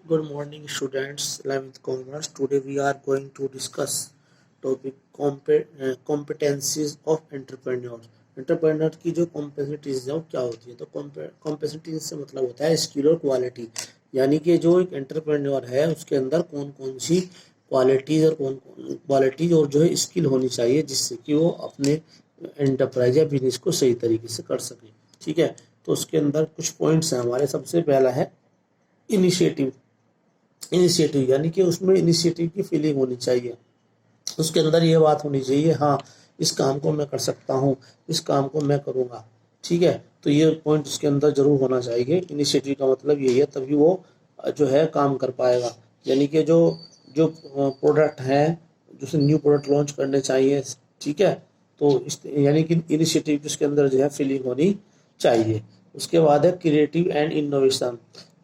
Good morning, students. 11th commerce. Today we are going to discuss topic competencies of entrepreneurs. Entrepreneur की जो कॉम्पेसिटीज है वो क्या होती है। तो कॉम्पेसिटीज से मतलब होता है स्किल और क्वालिटी, यानी कि जो एक एंटरप्रेन्योर है उसके अंदर कौन कौन सी क्वालिटीज और कौन क्वालिटीज और जो है स्किल होनी चाहिए जिससे कि वो अपने एंटरप्राइज या बिजनेस को सही तरीके से कर सके। ठीक है, तो उसके अंदर कुछ पॉइंट्स हैं हमारे। सबसे पहला है इनिशिएटिव। इनिशिएटिव यानी कि उसमें इनिशिएटिव की फीलिंग होनी चाहिए। उसके अंदर ये बात होनी चाहिए, हाँ इस काम को मैं कर सकता हूँ, इस काम को मैं करूँगा। ठीक है, तो ये पॉइंट उसके अंदर जरूर होना चाहिए। इनिशिएटिव का मतलब यही है, तभी वो जो है काम कर पाएगा। यानी कि जो जो प्रोडक्ट हैं, जैसे न्यू प्रोडक्ट लॉन्च करने चाहिए। ठीक है, तो इस यानी कि इनिशिएटिव उसके अंदर जो है फीलिंग होनी चाहिए। उसके बाद है क्रिएटिव एंड इनोवेशन,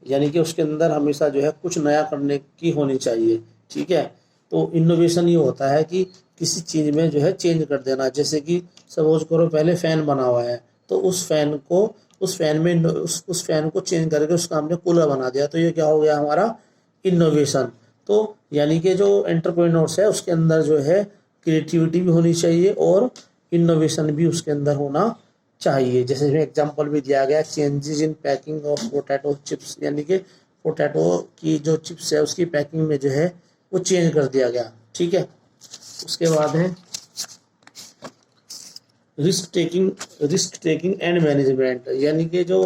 यानी कि उसके अंदर हमेशा जो है कुछ नया करने की होनी चाहिए। ठीक है, तो इनोवेशन ये होता है कि किसी चीज़ में जो है चेंज कर देना। जैसे कि सपोज करो पहले फ़ैन बना हुआ है, तो उस फैन में उस फैन को चेंज करके उसका हमने कूलर बना दिया, तो ये क्या हो गया हमारा इनोवेशन। तो यानी कि जो एंटरप्रेन्योर्स है उसके अंदर जो है क्रिएटिविटी भी होनी चाहिए और इनोवेशन भी उसके अंदर होना चाहिए। जैसे इसमें एग्जांपल भी दिया गया, changes in packing of potato chips, यानी कि पोटैटो की जो चिप्स है उसकी पैकिंग में जो है वो चेंज कर दिया गया। ठीक है, उसके बाद है रिस्क टेकिंग एंड मैनेजमेंट, यानी कि जो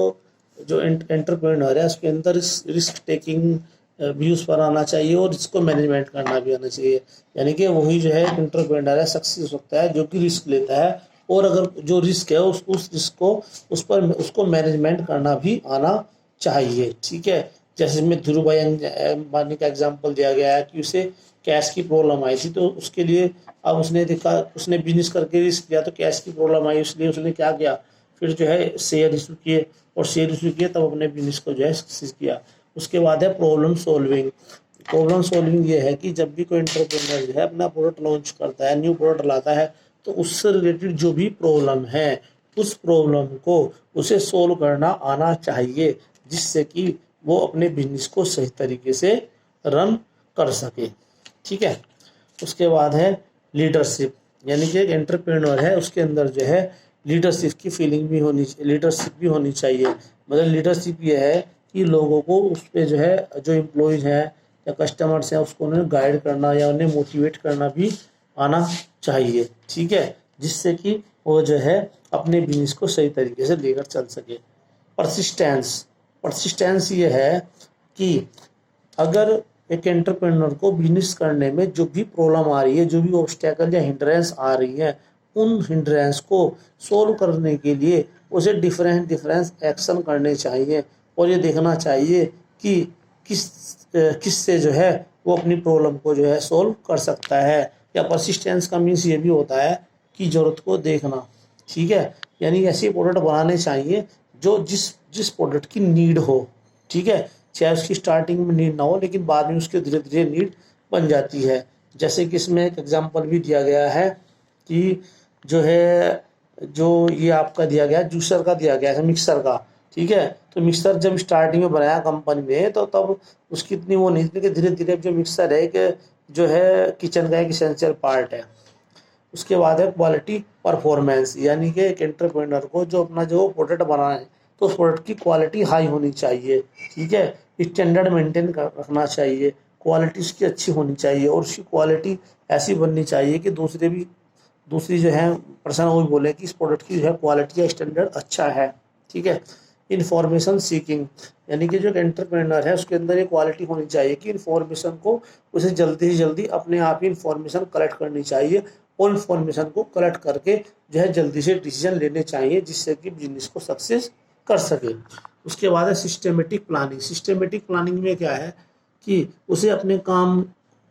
जो एंटरप्रेन्योर है उसके अंदर रिस्क टेकिंग भी उस पर आना चाहिए और इसको मैनेजमेंट करना भी आना चाहिए। यानी कि वही जो है एंटरप्रेन्योर है सक्सेस हो सकता है जो कि रिस्क लेता है, और अगर जो रिस्क है उस रिस्क को उस पर उसको मैनेजमेंट करना भी आना चाहिए। ठीक है, जैसे इसमें धीरू भाई अंबानी का एग्जांपल दिया गया है कि उसे कैश की प्रॉब्लम आई थी, तो उसके लिए अब उसने देखा, उसने बिजनेस करके रिस्क किया तो कैश की प्रॉब्लम आई, इसलिए उसने क्या किया, फिर जो है शेयर इशू किए और शेयर इशू किए तब अपने बिजनेस को जो है सक्सेस किया। उसके बाद है प्रॉब्लम सॉल्विंग। प्रॉब्लम सॉल्विंग ये है कि जब भी कोई एंटरप्रेन्योर जो है अपना प्रोडक्ट लॉन्च करता है, न्यू प्रोडक्ट लाता है, तो उससे रिलेटेड जो भी प्रॉब्लम है उस प्रॉब्लम को उसे सोल्व करना आना चाहिए, जिससे कि वो अपने बिजनेस को सही तरीके से रन कर सके। ठीक है, उसके बाद है लीडरशिप, यानी कि एक एंटरप्रेन्योर है उसके अंदर जो है लीडरशिप की फीलिंग भी होनी, लीडरशिप भी होनी चाहिए। मतलब लीडरशिप ये है कि लोगों को उस पर जो है जो एम्प्लॉयज़ हैं या कस्टमर्स हैं उसको उन्हें गाइड करना या उन्हें मोटिवेट करना भी आना चाहिए। ठीक है, जिससे कि वो जो है अपने बिजनेस को सही तरीके से लेकर चल सके। परसिस्टेंस, परसिस्टेंस ये है कि अगर एक एंटरप्रेन्योर को बिजनेस करने में जो भी प्रॉब्लम आ रही है, जो भी ऑब्स्टेकल या हिंड्रेंस आ रही है, उन हिंड्रेंस को सोल्व करने के लिए उसे डिफरेंट डिफरेंस एक्शन करने चाहिए और ये देखना चाहिए कि किस किससे जो है वो अपनी प्रॉब्लम को जो है सोल्व कर सकता है। या परसिस्टेंस का मीन्स ये भी होता है कि ज़रूरत को देखना। ठीक है, यानी ऐसे प्रोडक्ट बनाने चाहिए जो जिस जिस प्रोडक्ट की नीड हो। ठीक है, चाहे उसकी स्टार्टिंग में नीड ना हो लेकिन बाद में उसके धीरे धीरे नीड बन जाती है। जैसे कि इसमें एक एग्जांपल भी दिया गया है कि जो है जो ये आपका दिया गया जूसर का दिया गया है, मिक्सर का। ठीक है, तो मिक्सर जब स्टार्टिंग में बनाया कंपनी ने तो तब उसकी इतनी वो नहीं थी कि धीरे धीरे जो मिक्सर है कि जो है किचन का एक इसेंशियल पार्ट है। उसके बाद है क्वालिटी परफॉर्मेंस, यानी कि एक एंटरप्रेन्योर को जो अपना जो प्रोडक्ट बनाना है तो उस प्रोडक्ट की क्वालिटी हाई होनी चाहिए। ठीक है, स्टैंडर्ड मेंटेन कर रखना चाहिए, क्वालिटी उसकी अच्छी होनी चाहिए और उसकी क्वालिटी ऐसी बननी चाहिए कि दूसरी जो है पर्सन वो भी बोले कि इस प्रोडक्ट की जो है क्वालिटी या स्टैंडर्ड अच्छा है। ठीक है, इन्फॉर्मेशन सीकिंग, यानी कि जो एंटरप्रेन्योर है उसके अंदर ये क्वालिटी होनी चाहिए कि इन्फॉर्मेशन को उसे जल्दी से जल्दी अपने आप ही इन्फॉर्मेशन कलेक्ट करनी चाहिए और इन्फॉर्मेशन को कलेक्ट करके जो है जल्दी से डिसीजन लेने चाहिए जिससे कि बिजनेस को सक्सेस कर सके। उसके बाद है सिस्टमेटिक प्लानिंग। सिस्टमेटिक प्लानिंग में क्या है कि उसे अपने काम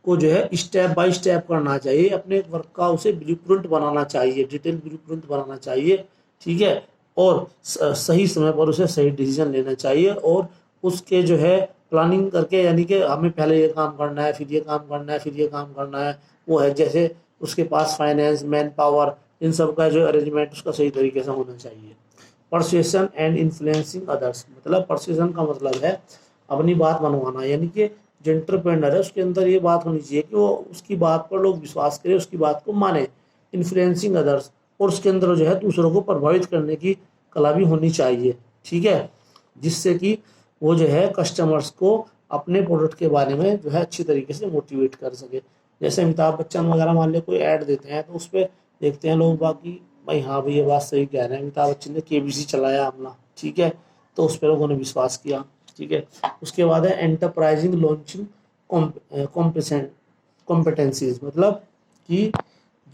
को जो है स्टेप बाय स्टेप करना चाहिए, अपने वर्क का उसे ब्लूप्रिंट बनाना चाहिए, डिटेल ब्लूप्रिंट बनाना चाहिए। ठीक है, और सही समय पर उसे सही डिसीजन लेना चाहिए और उसके जो है प्लानिंग करके, यानी कि हमें पहले ये काम करना है, फिर ये काम करना है, फिर ये काम करना है, वो है जैसे उसके पास फाइनेंस, मैन पावर, इन सब का जो अरेंजमेंट उसका सही तरीके से होना चाहिए। परसुएशन एंड इन्फ्लुएंसिंग अदर्स, मतलब परसुएशन का मतलब है अपनी बात मनवाना, यानी कि जो एंटरप्रेन्योर है उसके अंदर ये बात होनी चाहिए कि वो उसकी बात पर लोग विश्वास करें, उसकी बात को माने। इन्फ्लुएंसिंग अदर्स, और उसके अंदर जो है दूसरों को प्रभावित करने की कला भी होनी चाहिए, ठीक है, जिससे कि वो जो है कस्टमर्स को अपने प्रोडक्ट के बारे में जो है अच्छी तरीके से मोटिवेट कर सके। जैसे अमिताभ बच्चन वगैरह मान लो कोई ऐड देते हैं तो उस पर देखते हैं लोग बाकी, भाई हाँ भाई ये बात सही कह रहे हैं, अमिताभ बच्चन ने केबीसी चलाया अपना, ठीक है, तो उस पर लोगों ने विश्वास किया, ठीक है। उसके बाद है एंटरप्राइजिंग लॉन्चिंग कॉम्पिटेंसीज, मतलब कि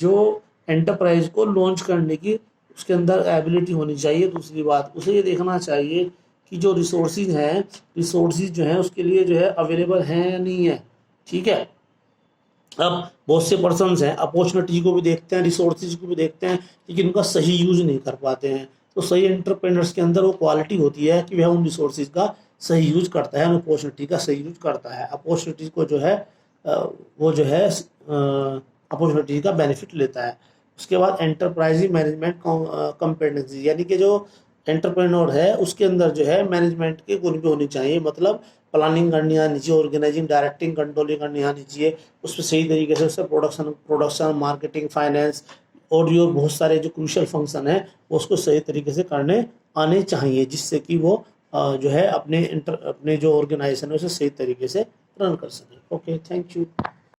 जो एंटरप्राइज को लॉन्च करने की उसके अंदर एबिलिटी होनी चाहिए। दूसरी बात, उसे ये देखना चाहिए कि जो रिसोर्सेज हैं, रिसोर्सेज जो हैं उसके लिए जो है अवेलेबल हैं या नहीं है, ठीक है। अब बहुत से पर्सन्स हैं अपॉर्चुनिटी को भी देखते हैं, रिसोर्सेज को भी देखते हैं, लेकिन उनका सही यूज नहीं कर पाते हैं। तो सही एंटरप्रेन्योर्स के अंदर वो क्वालिटी होती है कि वह उन रिसोर्सेज का सही यूज करता है, उन अपॉर्चुनिटी का सही यूज करता है, अपॉर्चुनिटी को जो है वो जो है अपॉर्चुनिटी का बेनिफिट लेता है। उसके बाद एंटरप्राइजिंग मैनेजमेंट कॉम्पिटेंसी, यानी कि जो एंटरप्रेन्योर है उसके अंदर जो है मैनेजमेंट के गुण भी होनी चाहिए, मतलब प्लानिंग करनी आनी चाहिए, ऑर्गेनाइजिंग डायरेक्टिंग कंट्रोलिंग करनी आनी चाहिए, उस पर सही तरीके से उससे प्रोडक्शन मार्केटिंग फाइनेंस और जो बहुत सारे जो क्रूशियल फंक्शन है वो उसको सही तरीके से करने आने चाहिए, जिससे कि वो जो है अपने जो ऑर्गेनाइजेशन है उसे सही तरीके से रन कर सके। Okay, thank you.